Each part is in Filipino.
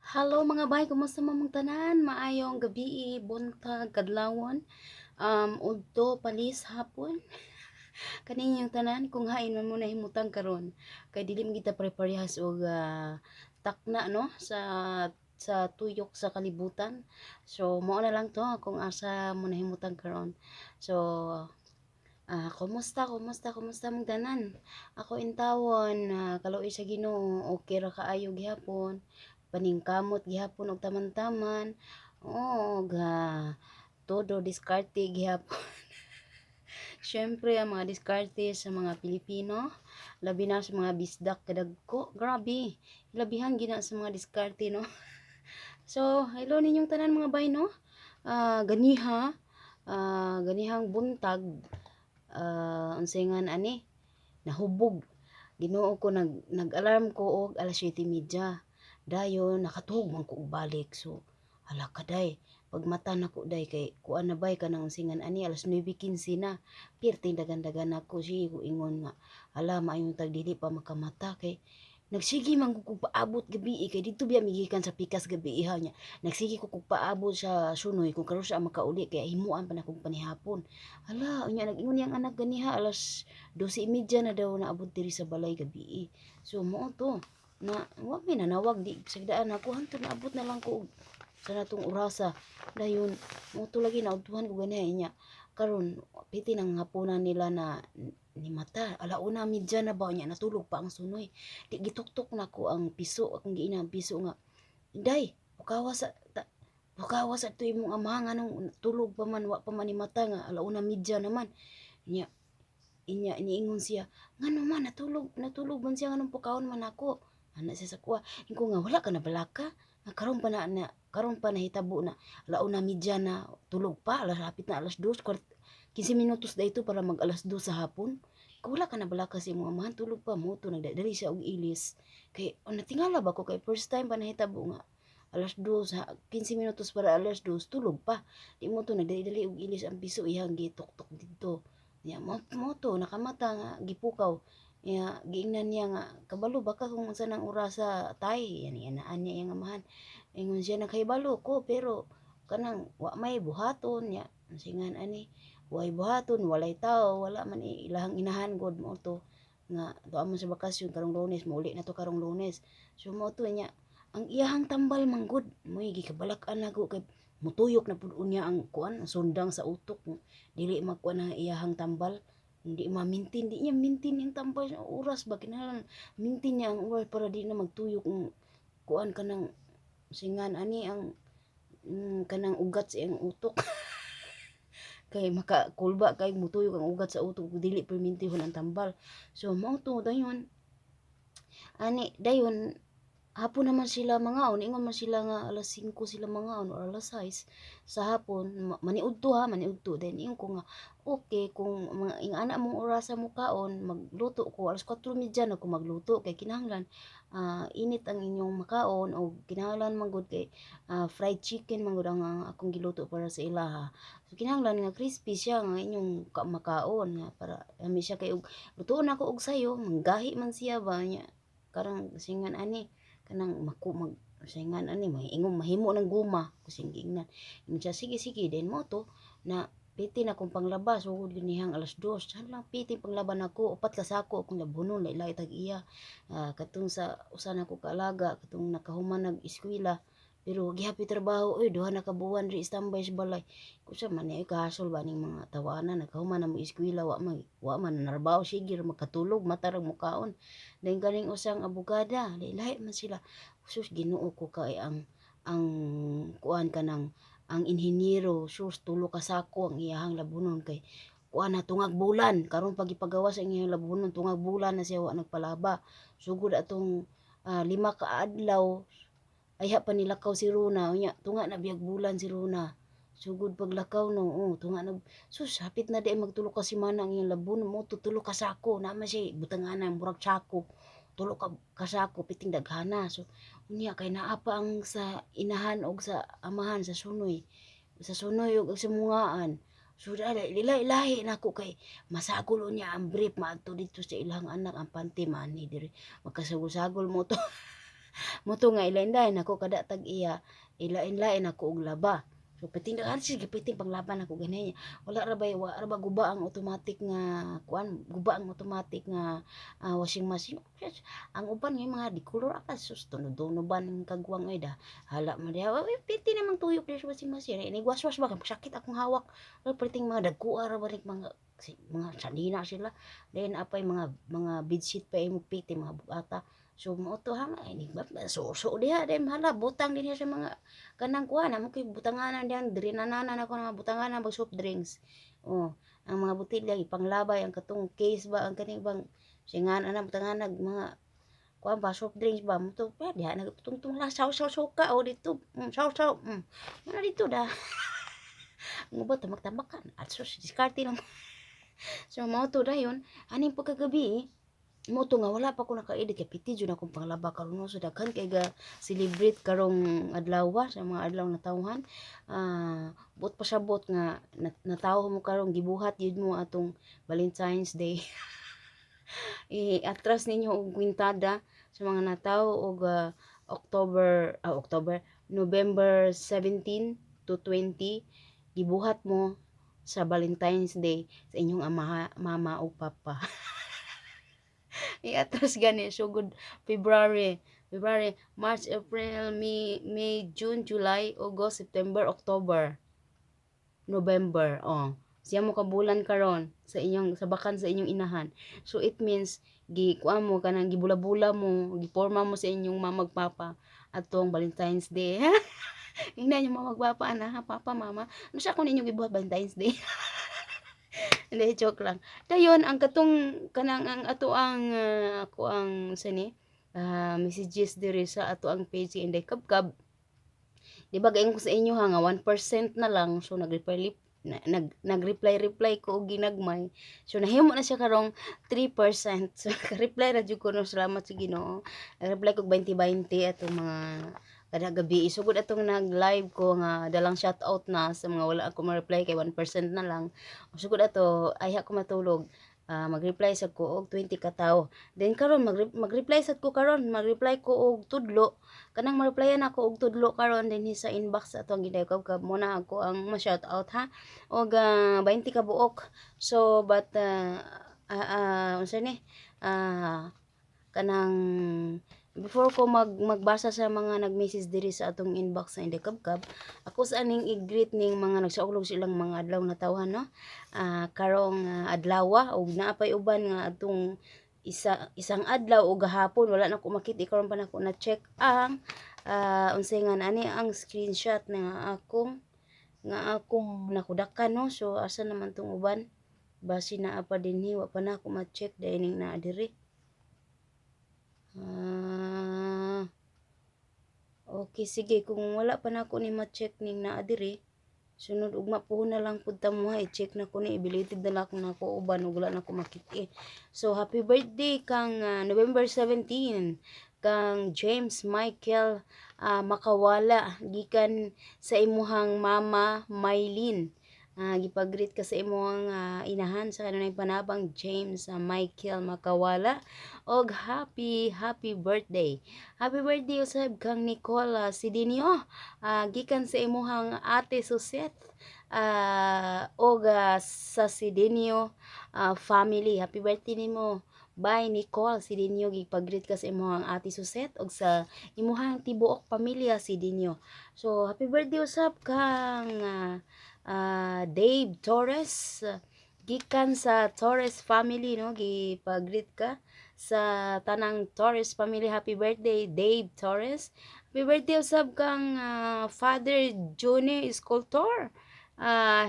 Hello mga bay, kumusta mamong tanan? Maayong gabi, buntag, kadlawon, udto, palis, hapon. Kaninyong tanan, kung hain man muna himutang karon. Kay dili man kita preparehas og takna no sa tuyok sa kalibutan. So mao na lang to kung asa mo himutang karon. So kumusta mong tanan? Ako intawon, kaluoy sa Ginoo, okay ra kaayo gihapon. Paningkamot gihapon og taman-taman. Og todo diskarte gihapon. Siyempre ang mga diskarte sa mga Pilipino, labi na sa mga bisdak kadagko. Grabe, labihan gina sa mga diskarte no. So, hello ninyong tanan mga bay no. Ganihang buntag, unsay nga ani, nahubog. Ginoo ko nag-alarm ko og alas 7:30. Dayon nakatuhog man ko og balik. So hala kaday pagmata nako day kay kuan na bay kanang singan ani alas 9:15 na. Pirti dagan-dagan ako siya ko ingon nga hala maayong tag dili pa makamata kay nagsige man ko kog paabot gabi kay dito biya migikan sa pikas gabi iha niya. Nagsige ko kog paabot sa sunoy kung karon sa makauli kay himuan pa na kog panihapon. Hala unya nag-ingon yang anak ganiha alas 12:30 na daw naabot diri sa balay gabi. So mao to na wa may nanawag di sagdaan ako hantud naabot na lang ko sa natong orasa dayon mo to lagi naudtuhan ko ganiha inya karon piti nang hapunan nila na ni mata alauna midya na ba niya natulog pa ang sunoy di gituktok na ko ang piso akong giina ang piso nga day bukawa sa to imong amahan nung tulog pa man wa pa man ni mata nga alauna midya naman inya iniingon siya ngano man natulog man siya nganong pukawon man ako ana siya sa kuha ingko nga wala ka na balaka karon pa nahitabo na alauna midya na tulog pa alas hapit na alas 2 15 minutos dayto para mag alas 2 sa hapon kung wala ka na balaka sa imong amahan tulog pa mo to nagdadali siya og ilis kay natingala ba ko kay first time pa nahitabo nga alas 2 15 minutos para alas 2 tulog pa di mo to nagdali og ilis ang piso iyang gitok-tok dito ya mo to nakamata nga gipukaw ya giingnan niya nga kabalo baka kung unsa nang orasa tay yan anaan niya yang amahan ingon siya nakahibalo ko pero kanang wa may buhaton ya singan ani way buhaton walay tao wala man ilahang inahan god mo to nga tuwa man sa bakasyon karong Lunes mauli na to karong Lunes so mo to niya ang iyahang tambal manggod mo'y gikabalak-an nago kay mutuyok na pud unya ang kuan sundang sa utok dili magkuan ang iyahang tambal hindi ma-maintain di niya maintain yung tambal sa oras ba kinahanglan maintain niya ang oras para di na magtuyok ang kuan kanang singan ani ang kanang ugat sa iyang utok kay makakulba kay mutuyok ang ugat sa utok dili permintihon ang tambal so mao to dayon dayon hapon naman sila mangaon ingon man sila nga alas 5 sila mangaon or alas 6 sa hapon maniudto then ingon ko nga okay kung mga ingana mong orasa mo kaon magluto ko alas 4:30 na ko magluto kay kinahanglan init ang inyong makaon o kinahanglan man gud kay fried chicken man gud ang akong giluto para sa ilaha so kinahanglan nga crispy siya nga inyong makaon nga para ami siya kay og lutuon ako og sayo manggahi man siya ba nya karang singan ani kanang saingan ani ingon mahimo ng guma kusing giingnan ingon siya sige then mo to na piti na kong panglabas ugod ginihang alas 2 saan lang piti panglaban ako upat ka sako akong labunon laylay tag iya katong sa usa na ko kaalaga katong nakahuman nag eskwela pero gihapit trabaho duha na ka buwan ri standby sa balay kusa man ay kahasol ba ning mga tawanan nakahuman na mo eskwela wa man narbaho sige makatulog matarang mukaon then kaning usang abogada lahi man sila sus Ginoo ko kay ang kuan kanang ang inhinyero sus tulo ka sako ang iyahang labunon kay kuan na tungag bulan karon pag ipagawa sa iyang labunon tungag bulan na siya wa nagpalaba sugod atong 5 ka adlaw ay ha pa nilakaw si Runa unya tunga na biyag bulan si Runa sugod paglakaw no tunga na sus hapit na di magtulo ka semana ang iyang labon mo tutulo ka sako naman siya butangana murag sako tulo ka sako piting daghana so unya kay naa pa ang sa inahan og sa amahan sa sunoy og sa mungaan so dali lahi nako kay masagol unya ang brief maadto dito sa ilang anak ang panty man ni diri magkasagol-sagol mo to Moto nga ilain-lain ako kada tag-iya, ilain-lain ako og laba. So piting daan sige piting panglaban ako ganyan. Wala ra ba guba ang automatic nga kuan, guba ang automatic nga washing machine. Yes, ang uban nga mga di color akas sus tunod-tunuban ng kagwang ay da. Hala man diha, piti namang tuyok sa washing machine. Ini waswas ba sakit akong hawak. Wala piting mga dagko ra ba mga sanina sila. Then apay mga bedsheet pa imo piti mga bugata. So mao to ha ini so diha dem hala butang din sa mga kanang kuha na mo kay butanganan diyan diri nananan ako nga butanganan bag soft drinks. Oh, ang mga butilya ipanglabay ang katong case ba ang kaning bang singan ana butanganan mga kuha ba soft drinks ba mo to pa diha nagtungtong la saw suka o dito saw mana dito da ngubot tamak-tamakan at sus diskarte lang. So mao to dayon aning pagkagabi moto nga wala pa ko naka-edit kay piti jud akong panglaba karon so daghan kay ga celebrate karong adlaw sa mga adlaw na tawhan. Buot pa sa bot nga natawo mo karong gibuhat yun mo atong Valentine's Day. I-atras ninyo og kwintada sa mga natawo og November 17 to 20 gibuhat mo sa Valentine's Day sa inyong mama o papa. I-atras gani sugod February, March, April, May, June, July, August, September, October, November. Oh, siya mo kabulan karon sa inyong sabakan sa inyong inahan. So it means kuan mo kanang gibula-bula mo, giporma mo sa inyong mamagpapa atong Valentine's Day. Ingnan yung mamagpapa ana ha, papa, mama. Ano siya kung ninyo gibuhat Valentine's Day? Hindi, joke lang. Dayon, ang katong, kanang ang ato ang, ako ang, sani, messages diri sa ato ang page Inday Kabkab. Di ba, gayon ko sa inyo ha, nga 1% na lang, so nag-reply ko og ginagmay. So, nahimo na siya karong 3%. So, naka-reply na dyan ko, no, salamat sa Ginoo. Nag-reply ko 20-20 atong mga kada gabi isugod atong nag-live ko nga dalang shoutout na sa mga wala ako ma-reply kay 1% na lang. Sugod ato ay ako matulog. Mag-reply sad ko og 20 ka tawo. Then karon mag-reply sad ko karon, mag-reply ko og tudlo. Kanang ma-replyan ako og tudlo karon dinhi sa inbox ato ang gidayog kab mo na ako ang ma-shoutout ha. Og 20 ka buok. So but unsa ni? Kanang before ko magbasa sa mga nag-message diri sa atong inbox sa Inday Kabkab, ako sa aning i-greet ning mga nagsaulog silang mga adlaw na tawhan no. Karong adlaw og naapay uban nga atong isang adlaw o gahapon wala na ko makita karon pa nako na check ang unsay nga ani ang screenshot nga akong nakudakan no. So asa naman tong uban? Basi naa pa dinhi wa pa na ako ma-check dining na diri. Okay, sige. Kung wala pa na ako ni ma-check ning naa diri, sunod ugma po na lang pud ta mo i-check na ko ni ibilitid na lang na ko uban ug wala na ko makit. So happy birthday kang November 17 kang James Michael Makawala gikan sa imuhang mama Maylin. Gipag-greet ka sa imong inahan sa kanunay panabang James Michael Makawala og happy birthday. Happy birthday usab kang Nicola Sidinio gikan sa imuhang ate Suset og sa Sidinio family. Happy birthday nimo. Bye Nicole Sidinio, gipag-greet ka sa imuhang ate Suset og sa imuhang tibuok pamilya Sidinio. So happy birthday usab kang Dave Torres gikan sa Torres family no, gipag-greet ka sa tanang Torres family. Happy birthday Dave Torres. Happy birthday usab kang Father Johnny Escultor.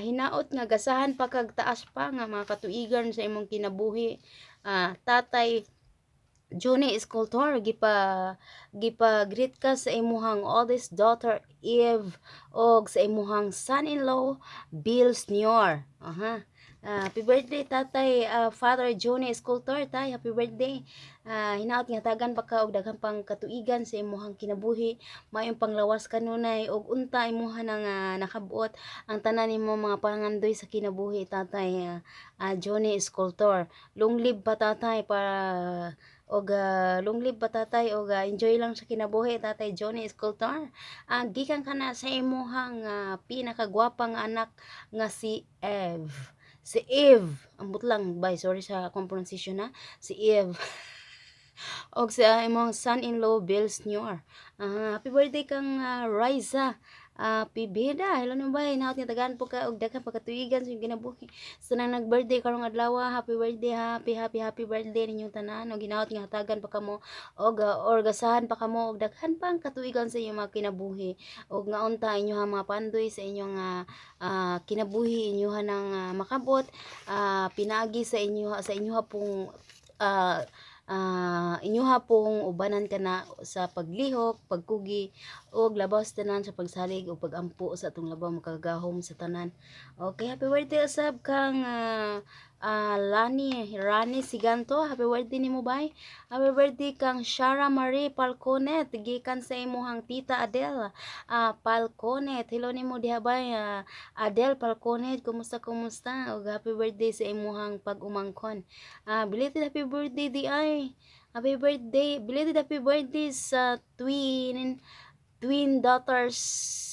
Hinaot nga gasahan pa kag taas pa nga mga katuigan sa imong kinabuhi. Tatay Johnny Escultor, gipa-greet ka sa imuhang oldest daughter Eve og sa imuhang son-in-law Bill Senior. Happy birthday tatay Father Johnny Escultor, tay happy birthday. Hinaot nga tagan pa ka og daghang pang katuigan sa imuhang kinabuhi, mayong panglawas kanunay og unta imuha nang nakabuot ang tanan nimo mga pangandoy sa kinabuhi tatay Johnny Escultor. Long live pa tatay para og long live pa tatay, og enjoy lang sa kinabuhi tatay Johnny Escultor. Gikan ka na sa imuhang pinakagwapang anak nga si Eve. Si Eve, ambot lang bay, sorry sa akong pronunciation na. Si Eve. Og sa imong son-in-law Bill Senior. Happy birthday kang Riza. Pibida, hello nung bay, naot nga tagaan po ka og daghang pagkatuigan sa inyong kinabuhi. Sa nang nag-birthday karong adlaw, happy birthday, happy birthday ninyong tanan. Og ginaot nga hatagan pa kamo og orgasahan pa kamo og daghan pang katuigan sa inyong mga kinabuhi. Og nga unta inyo mga pandoy sa inyong kinabuhi inyo nang makabot, pinaagi sa inyo pong inyuha pong ubanan kana sa paglihok, pagkugi og labaw sa tanan sa pagsalig ug pagampo sa atong labaw makagahom sa tanan. Okay, happy birthday usab kang Rani Siganto. Happy birthday nimo bay. Happy birthday kang Shara Marie Palconet gikan sa imong tita Adele Palconet. Hello nimo diha bay Adele Palconet. Kumusta? Og happy birthday sa imong pag-umangkon. Belated happy birthday di ay. Happy birthday. Belated happy birthday sa twin daughters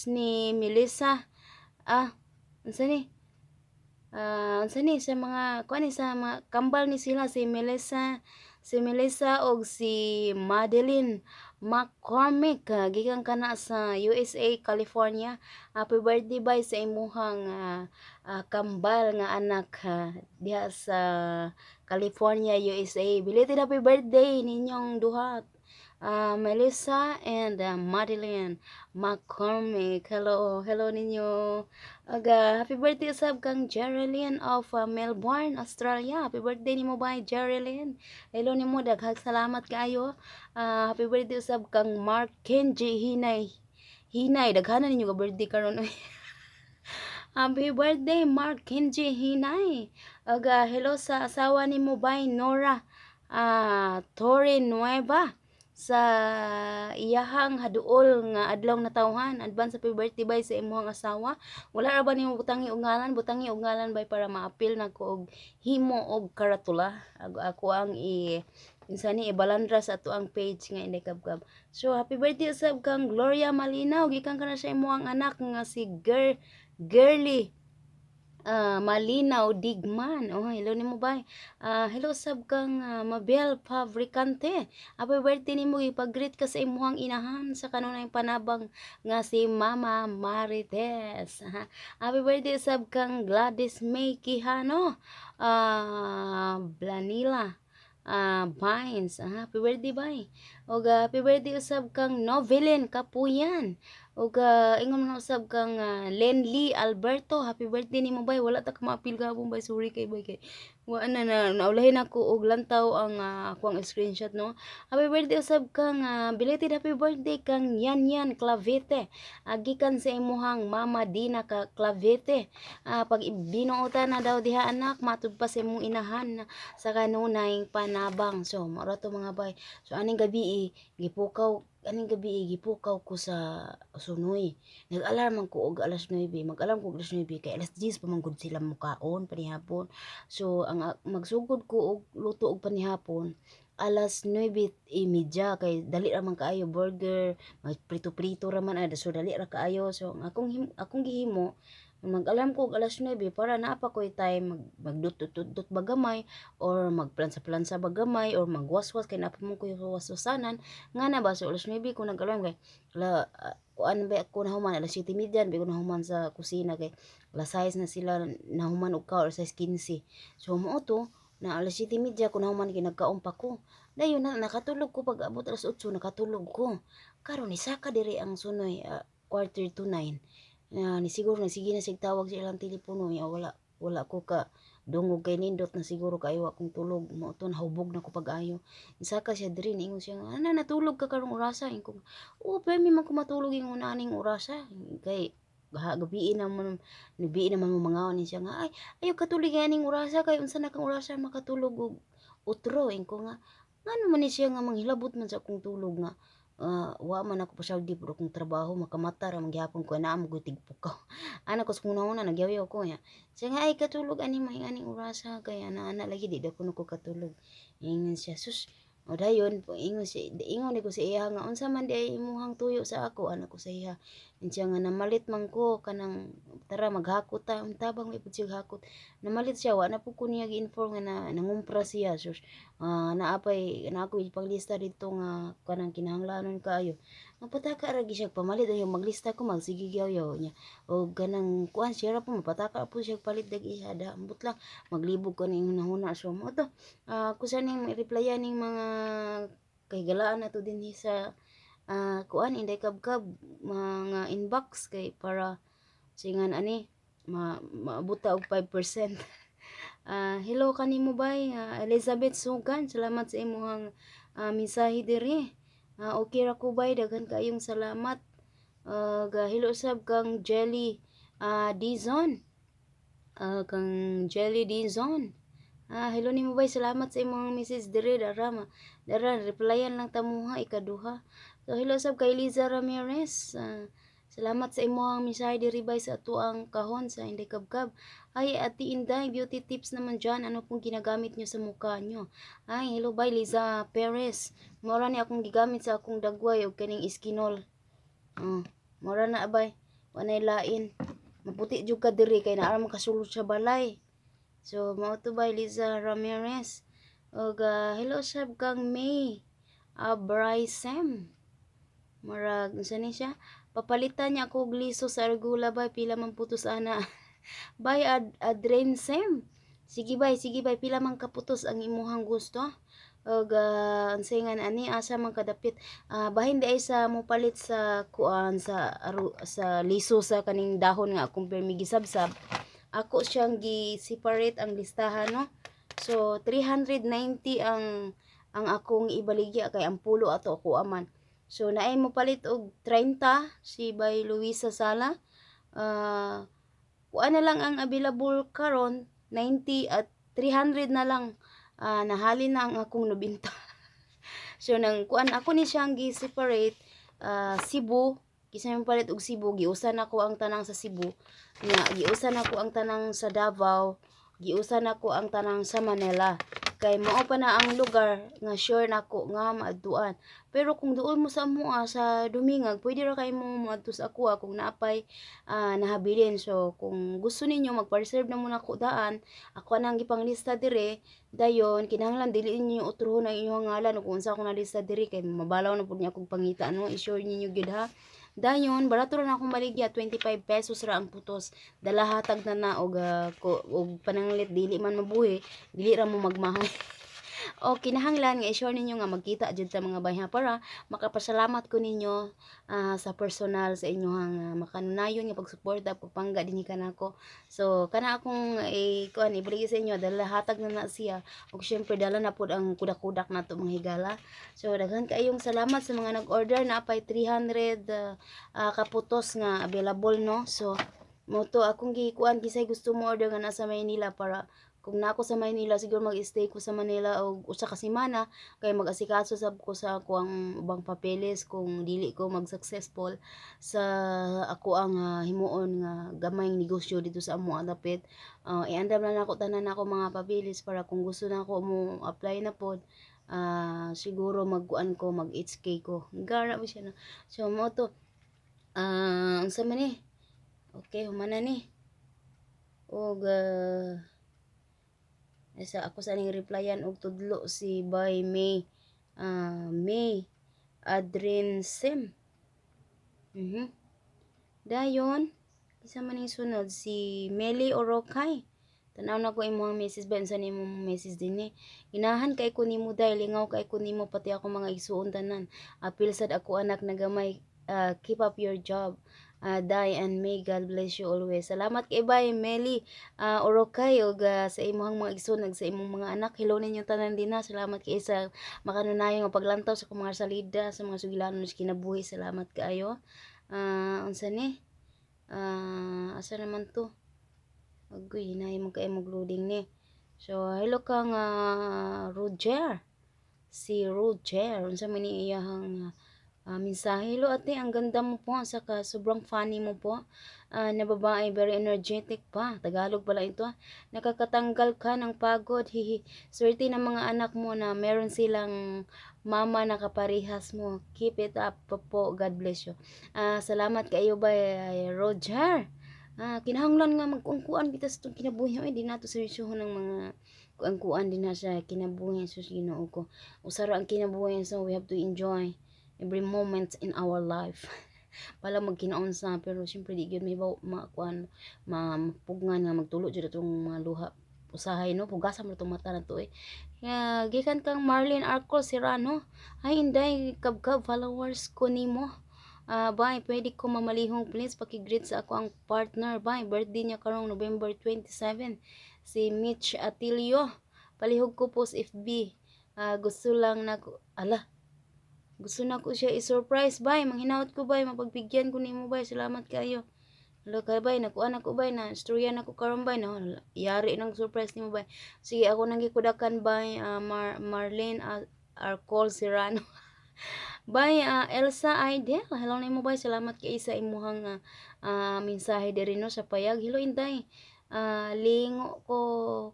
ni Melissa. Unsa ni? Unsa ni sa mga kuan ni sa mga kambal ni sila si Melissa og si Madeline McCormick gikan kana sa USA, California. Happy birthday bay sa imuhang kambal nga anak diha sa California, USA. Belated happy birthday ninyong duha. Melissa and Madeline McCormick. Hello ninyo. Happy birthday sab kang Jerilyn of Melbourne, Australia. Happy birthday nimo ba, Jerilyn? Hello nimo, daghang salamat kaayo. Happy birthday sab kang Mark Kenji Hinay, daghanan ninyo ka birthday karon. Happy birthday Mark Kenji Hinay. Hello sa asawa nimo bay, Nora Torre Nueva, sa iyahang haduol nga adlaw na tawhan. Advance happy birthday bay sa imong asawa. Wala ra ba nimo butangi og ngalan bay para maapil nako og himo og karatula. Ako ang insani ibalandra sa ato ang page nga Indekabkab. So happy birthday sab kang Gloria Malinaw, gikan kana sa imong anak nga si Girly Malinaw Digman. Hello nimo bay. Hello sab kang Mabel Fabricante. Happy birthday nimo, ipag-greet ka sa imuhang inahan sa kanunay panabang nga si Mama Marites. Happy birthday sab kang Gladys May Quijano. Blanila Vines. Happy birthday bay. Og happy birthday usab kang Novelin Kapuyan. Og ingon man usab kang Lenly Alberto. Happy birthday nimo bay. Wala ta ka maapil gabon bay, sorry kay bay kay wa na naulahin ako og lantaw ang akong screenshot no. Happy birthday usab kang belated happy birthday kang Yan Clavete. Gikan sa imuhang Mama Dina ka Clavete. Pag binuotan na daw diha anak, matud pa sa imong inahan sa kanunay panabang. So mao to mga bay. So aning gabi gipukaw ko sa sunoy. Nag-alarm ko og alas 9. Mag-alarm ko og alas 9 kay alas 10 pa man gud sila mukaon panihapon. So ang magsugod ko og luto og panihapon alas 9:30 kay dali ra man kaayo, burger, prito-prito ra man so dali ra kaayo. So akong gihimo mag-alarm ko og alas 9 para naapa ko'y time magdut-dut bagamay or magplansa-plansa bagamay or magwaswas kay naapa mo ko waswasanan nga na ba. So alas 9 ko nag-alarm kay kuan ba ako nahuman alas 7:30 ba ko nahuman sa kusina kay alas 6 na sila nahuman og ka or 6:15. So mo to na alas 7:30 ko nahuman kay nagkaon pa ko. Dayon nakatulog ko pag abot alas 8 nakatulog ko. Karon ni saka diri ang sunoy 8:45. Ni siguro na sige na tawag sa ilang telepono ya wala ko ka dungog kay nindot na siguro kayo akong tulog mo to nahubog na ko pag-ayo. Isa ka siya diri ingon siya natulog ka karong orasa ingko. Pero man ko matulog ingon aning orasa kay gabi naman mo mga ni siya nga ay ayo katulog aning orasa kay unsa na kang orasa makatulog og utro ingko nga ngano man ni siya nga manghilabot man sa akong tulog nga wa man ako pasagdi puro kong trabaho makamata ra magyapon ko na mo tigpukaw. Ana ko sa una nagyaw ko ya. Siya nga ay katulog ani mahinganing orasa kay ana lagi di ko katulog. Ingon siya sus O dayon ingon ni ko sa iya nga unsa man di ay imong tuyo sa ako ana ko sa iya. Unya nga namalit man ko kanang tara maghakot ta untabang may pud siya hakot. Namalit siya wa na pud ko niya gi-inform nga nangumpra siya sus. Na ako ipanglista dito nga kanang kinahanglanon kaayo. Magpataka ra gi siya pamalit ayo maglista ko magsige yaw niya. O ganang kuan siya ra po mapataka po siya palit dag ihada. Ambot lang maglibog ko ning hunahuna so mo to. Kusa ning replyan ning mga kahigalaan nato dinhi sa kuan inday kabkab mga inbox kay para singan ani maabot ta og 5%. Hello kanimo bay Elizabeth Sugan, salamat sa imong mensahe diri. Okay ra ko bay, daghan kaayong salamat. Hello sab kang Jelly Dizon. Kang Jelly Dizon. Hello nimo bay, salamat sa imong message diri dara replyan lang tamuha ikaduha. So hello sab kay Liza Ramirez. Salamat sa imong mensahe diri bay sa atuang kahon sa Inday Kabkab. Ay Ate Inday, beauty tips naman dyan. Ano pong ginagamit nyo sa mukha nyo? Ay hello bay Liza Perez. Mura ni akong gigamit sa akong dagway o kaning iskinol. Mura na bay. Wanay lain. Maputi jud ka diri kay naa man kasulod sa balay. So, mao to by Liza Ramirez. Og hello sab kang May Brycem. Marag unsa ni siya? Papalitan niya ako og liso sa regula bay pila man putos ana. Bay Adrensem. Sige bay pila man kaputos ang imuhang gusto. Og unsay nga ani asa man kadapit. Bahin di ay sa mopalit sa kuan sa liso sa kaning dahon nga akong permi gisabsab. Ako siyang gi-separate ang listahan no. So 390 ang akong ibaligya kay ang pulo ato ako aman. So naay mo palit og 30 si by Luisa Sala. Kuan na lang ang available karon 90 at 300 na lang. Nahalin na ang akong 90. So nang kuan ako ni siyang gi-separate Cebu kisa man palit og Cebu giusan ako ang tanang sa Cebu nga giusan ako ang tanang sa Davao giusan ako ang tanang sa Manila kay mao pa na ang lugar nga sure nako nga maadtuan pero kung duol mo sa amoa sa Dumingag pwede ra kay mo moadto sa ako kung naapay nahabilin so kung gusto ninyo magpa-reserve na muna ko daan ako nang gipanglista dire dayon kinahanglan dili ninyo utrohon ang inyong ngalan kung unsa akong nalista dire kay mabalaw na pud niya akong pangita no i-sure ninyo gid ha. Dayon barato ra na akong maligya 25 pesos ra ang putos. Dala hatag na og pananglit dili man mabuhi, dili ra mo magmahay. O kinahanglan nga i-sure ninyo nga magkita jud ta mga bayha para makapasalamat ko ninyo sa personal sa inyong makanunayon nga pagsuporta pagpangga dinhi kanako. So kana akong kuan ibalik sa inyo dala hatag na siya ug syempre dala na pud ang kudak-kudak nato mga higala. So daghan kaayong salamat sa mga nag-order na apay 300 kaputos nga available no. So mo to akong gikuan kisay gusto mo order nga nasa Maynila para kung nako sa Maynila siguro mag-stay ko sa Manila og usa ka semana kay mag-asikaso sab ko sa ako ang ubang papeles kung dili ko mag-successful sa ako ang himuon nga gamayng negosyo dito sa amo dapit. Iandam na nako tanan nako mga papeles para kung gusto nako mo apply na pod siguro magkuan ko mag HK ko gara mo siya na so mo to unsa man ni okay humana ni og ako sa ning replyan og tudlo si by May Adrensem. Dayon isa man ning sunod si Meli Orokay. Tanaw na ko imong message ba sa nimong message dinhi. Inahan kay ko nimo dahil lingaw kay ko nimo pati ako mga igsuon tanan. Apil sad ako anak na gamay keep up your job. Day and may God bless you always. Salamat kay bay Meli Orokay og sa imong mga igsoon sa imong mga anak. Hello ninyo tanan din na. Salamat kay sa makanunayon nga paglantaw sa mga salida sa mga sugilanon sa kinabuhi. Salamat kaayo. Unsa ni? Asa naman to? Agoy, hinahay mo kay mag-loading ni. So, hello kang Roger. Si Roger. Unsa man ni iyahang mensahe. Hello ate, ang ganda mo po, saka sobrang funny mo po. Na babae, very energetic pa. Tagalog pala ito. Nakakatanggal ka ng pagod. Hihi. Swerte ng mga anak mo na meron silang mama na kaparehas mo. Keep it up po. God bless you. Salamat kayo ba, Roger? Kinahanglan nga magkuan kita sa itong kinabuhi. Ay, di nato seryosohon ng mga kuan din na sa kinabuhi. Sus, Ginoo ko. Usara ang kinabuhi, so we have to enjoy every moment in our life. Pala magkinaon sa, pero syempre di gyud may makuan mapugngan nga magtulo jud atong mga luha usahay no, pugasan mo itong mata na to gikan kang Marlene Arco Serrano. Ay inday kabkab followers ko nimo. Bye, pwede ko mamalihong please paki-greet sa ako ang partner. Bye, birthday niya karong November 27, si Mitch Atilio. Palihog ko post FB. Gusto lang na ala, gusto na ko siya i-surprise, bay. Manghinaot ko, bay. Mapagbigyan ko nimo, bay. Salamat kayo. Hello, kay bay. Nakuan ako, bay. Na istorya na ko karon, bay. No, yari ng surprise nimo, bay. Sige, ako nang gikudakan, bay. Marlene Arcol Serrano. Bay, Elsa Aidel. Hello nimo, bay. Salamat kay sa imuhang mensahe diri no sa payag. Hello, Inday. Lingo ko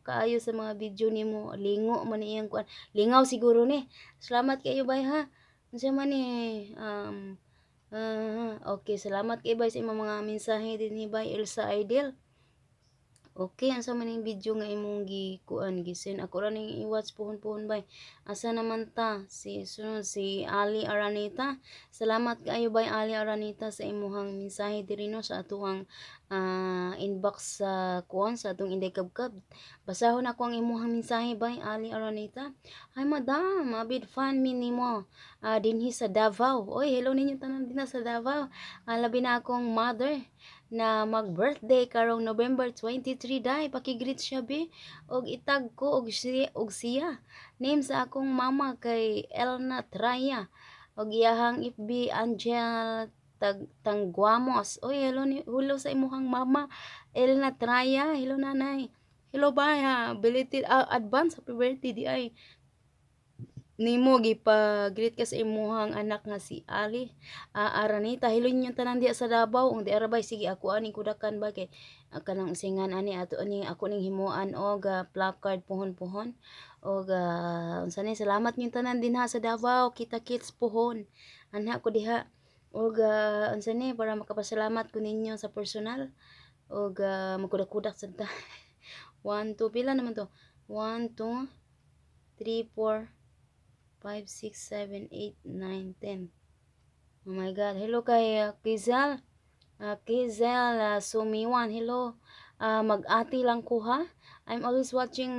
kaayo sa mga video nimo. Lingo man iyang kuan. Lingaw siguro ni. Salamat kayo, bay, ha. Unsa man ni okay, salamat kay bay sa imong mga mensahe din ni bay Elsa Aidel. Okay, asa man yung video nga imong gikuan gisen ako ra ning i-watch puhon-puhon bay. Asa naman ta sunod si Ali Aranita. Salamat kaayo bay Ali Aranita sa imong mensahe diri no sa atuang inbox sa kuan sa atong Inday Kabkab. Basahon ako ang imong mensahe bay Ali Aranita. Hi madam, abid fan mi nimo. Dinhi sa Davao. Oy, hello ninyo tanan din sa Davao. Labi na akong mother na mag-birthday karong November 23 day paki-greet siya be og itag ko og siya name sa akong mama kay Elna Traya og iyahang FB Angel Tangguamos. Oy, hello sa imuhang mama Elna Traya. Hello nanay. Hello ba belated advance happy birthday di ay nimo gipa-greet ka sa imuhang anak nga si Ali Aranita. Hilon yung tanan diya sa Davao ung di arabay sige ako ani kudakan ba kay kanang singan ani ato ani ako ning himuan og placard puhon-puhon og unsa ni salamat yung tanan din ha sa Davao kita kits puhon anha ko diha og unsa ni para makapasalamat ko ninyo sa personal og magkudak-kudak sad ta 1 2 pila naman to 1 2 3 4 5, 6, 7, 8, 9, 10. Oh my God. Hello kay Kizel. Kizel Sumiwan. Hello. Mag-ati lang ko ha. I'm always watching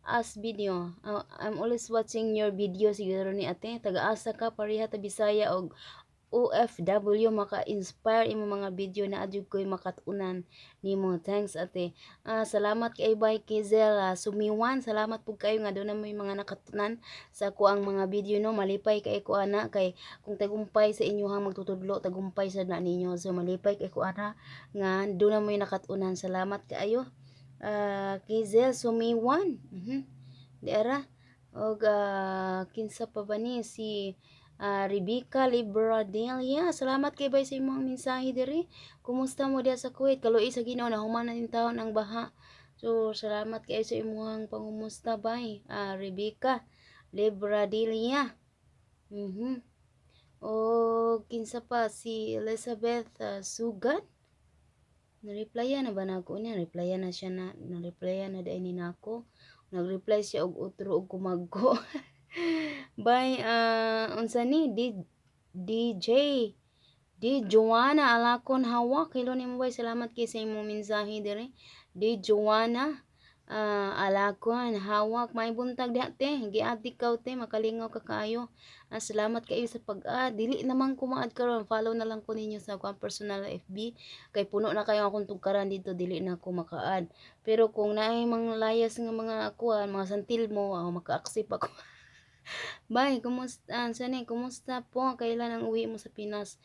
us video. I'm always watching your video siguro ni ate. Taga-asa ka, pareha ta Bisaya og OFW maka-inspire imo mga video na adyo ko'y makatunan nimo. Thanks ate. Salamat kay bay Kizel Sumiwan. Salamat pug kayo nga doon na may mga nakatunan sa ako ang mga video no. Malipay kay ko ana kay kung tagumpay sa inyohang magtutudlo tagumpay sa na ninyo. So malipay kay ko ana nga doon na may nakatunan. Salamat kaayo. Kizel Sumiwan. Di ara og kinsa pa ba ni si Rebecca Libradelia. Salamat kay bay sa imong mensahe diri. Kumusta mo diya sa Kuwait? Kaluoy sa Ginoo na human na taon ang baha. So salamat kay sa imong pangumusta bay. Rebecca Libradelia. O kinsa pa si Elizabeth Sugan. Na-replyan na ba na ako niya? Replyan na siya na-replyan na dahil ni nako. Nag-reply siya og utro og kumagko. By unsa ni DJ Di Joanna Alakon Hawak. Hello nimo bay salamat kay sa imong mensahe dire. Di Joanna Alakon Hawak may buntag dihate giati kaw te makalingaw ka kaayo. Salamat kayo sa dili naman ko maad karon follow na lang ko ninyo sa akong personal FB kay puno na kayo akong tugkaran dito dili na ako makaad. Pero kung naay mga layas nga mga kuan mga santil mo maka-accept ako. Bye, kumusta? Sani, kumusta po? Kailan ang uwi mo sa Pinas?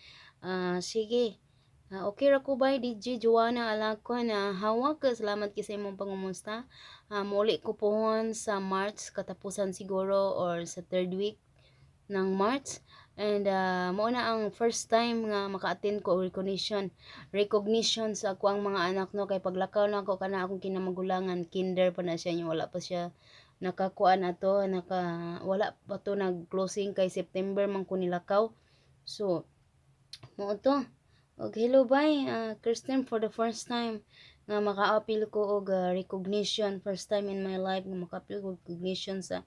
Sige. Okay ra ko bye, DJ Joanna Alakon. Hawak, salamat kasi imong pangumusta. Muli ko pohon sa March, katapusan siguro or sa third week ng March. And mao na ang first time nga maka-attend ko og recognition sa ako ang mga anak no, kay paglakaw na ako kana akong kinamagulangan, kinder pa na siya, nya wala pa siya nakakuan ato, wala pa to nag closing kay September man ko nilakaw. So mao to. Og hello bye, Kristen, for the first time nga maka-appeal ko og recognition, first time in my life nga maka-appeal ko og recognition sa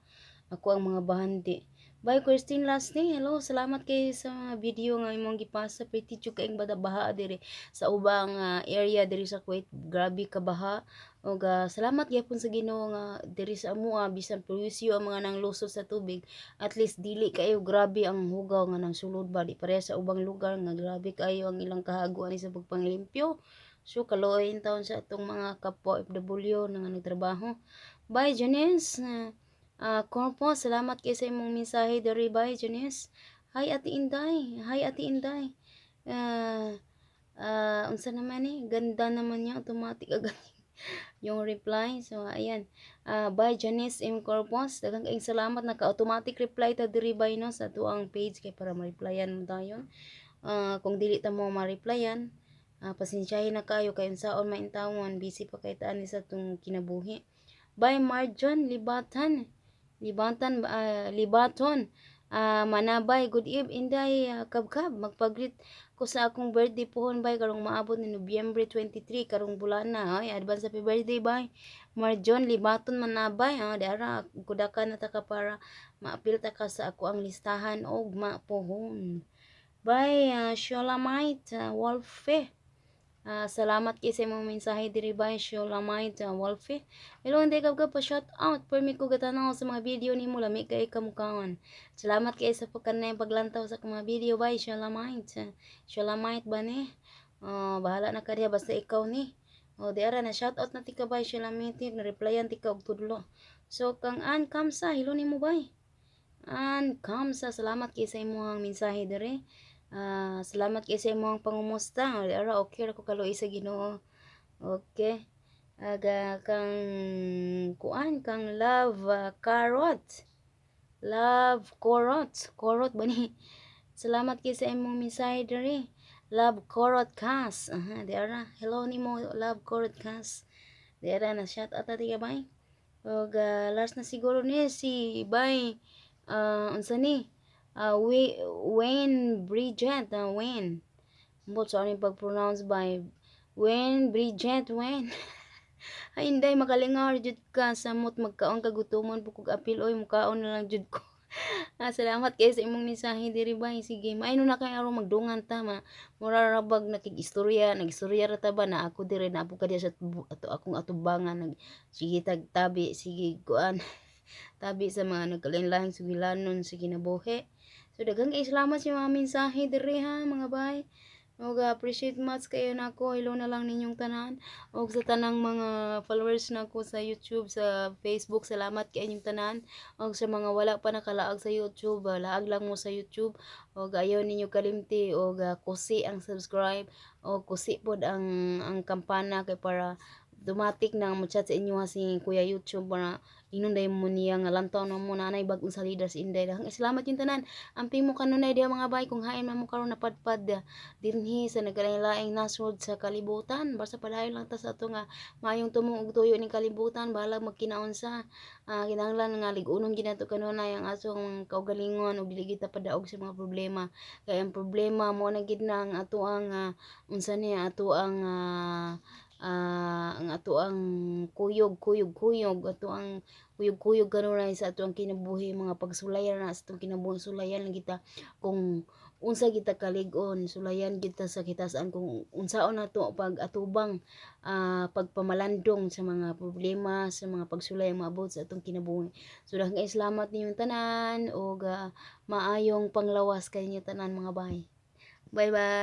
ako ang mga bahandi. Bye Christine Lasting. Hello, salamat kay sa mga video nga imong gipasa. Pretty jud kaayong baha diri sa ubang area diri sa Kuwait. Grabe ka baha. Og salamat gyapon sa Ginoo nga diri sa amoa bisan puyusyo ang mga nanglusod sa tubig. At least dili kayo grabe ang hugaw nga nang sulod ba di pareha sa ubang lugar nga grabe kayo ang ilang kahaguan sa pagpanglimpyo. So kaluoyin taon sa atong mga kapwa FW nga nagtrabaho. Bye Janice. Korpo, salamat kay sa imong mensahe diri bye Janice. Hi Ate Inday. Hi Ate Inday. Ah, unsa naman ni? Ganda naman niya, automatic agad yung reply. So ayan. Bye Janice M. Corpus. Daghang kaayong salamat, naka-automatic reply ta diri bye no sa tuang page kay para ma-replyan mo tayo. Kung dili ta mo ma-replyan, pasensyahin na kayo kay unsaon maintawon, busy pa kay taan sa tung kinabuhi. Bye Marjon Libatan. Libaton. Manabay, good eve, Inday, kabkab, magpagrit ko sa akong birthday pohon bay, karong maabot ni Nobyembre 23, karong bulan na, ay, advance happy birthday bay, Marjon, Libaton, Manabay, dara, kudakan na taka para maapil ta ka sa ako ang listahan, og mapohon. Bay, Sholamite, Wolfe, salamat kay sa imong mensahe diri ba Sholamite Wolfe. Hello hindi ka pa shout out permi ko gatanaw sa mga video nimo lami kay kamukhaon. Salamat kay sa pagkanay paglantaw sa mga video ba Sholamite. Sholamite ba ni? Bahala na ka diha basta ikaw ni. Di ara na shout out na tika ba Sholamite na replyan tika og tudlo. So kang an kamsa hello nimo bay. An kamsa salamat kay sa imong mensahe diri. Salamat kay sa imong pangumusta. Ara okay ra ko kaluoy sa Ginoo. Okay. Kang kuan kang love carrot. Love Corot ba ni? Salamat kay sa imong mensahe diri. Love Corot Cas. Di ara. Hello nimo Love Corot Cas. Di ara na shout out ati ka bay. Og last na siguro ni si bay unsa ni? Wayne Bridget, Wayne. Mbot sa aning pag-pronounce by Wayne Bridget, Wayne. Ay, hindi, makalingaw jud ka sa mot magkaon kagutumon po kog apil oy mukaon na lang jud ko. Salamat kay sa imong mensahe diri ba. Sige, maayno na kay aron magdungan ta mura ra bag nagistorya ra ta ba na ako diri na apo ka diya sa ato akong atubangan sige tagtabi sige kuan tabi sa mga nagkalain-lahing sugilanon sa kinabuhi. So daghang kay salamat sa mga mensahe diri ha mga bay. Og appreciate much kayo nako. Hello na lang ninyong tanan. Og sa tanang mga followers nako sa YouTube, sa Facebook, salamat kay inyong tanan. Og sa mga wala pa nakalaag sa YouTube, laag lang mo sa YouTube. Og ayaw ninyo kalimti og kusi ang subscribe og kusi pod ang kampana kay para automatic na mo chat sa inyo si Kuya YouTube para inunday mo niya nga lantaw na mo nanay bagong salida sa Inday. Salamat yung tanan. Amping mo kanunay diya mga bay kung hain man mo karon napadpad dinhi sa nagkalain-laing nasod sa kalibutan. Basta padayon lang ta sa ato nga maayong tumong og tuyo ning kalibutan bahala magkinaon sa kinahanglan nga ligunon ginato kanunay ang atong kaugalingon ug dili kita padaog sa mga problema. Kay ang problema mo na gid na ang ato ang unsa ni ato ang ato ang kuyog ato ang kuyog kanunay sa ato ang kinabuhi mga pagsulayan na sa atong kinabuhi sulayan lang kita kung unsa kita kalig-on sulayan kita sa kitasan kung unsaon nato pag atubang pagpamalandong sa mga problema sa mga pagsulay maabot sa atong kinabuhi. So daghang salamat ninyong tanan og maayong panglawas kay ninyo tanan mga bahay. Bye bye.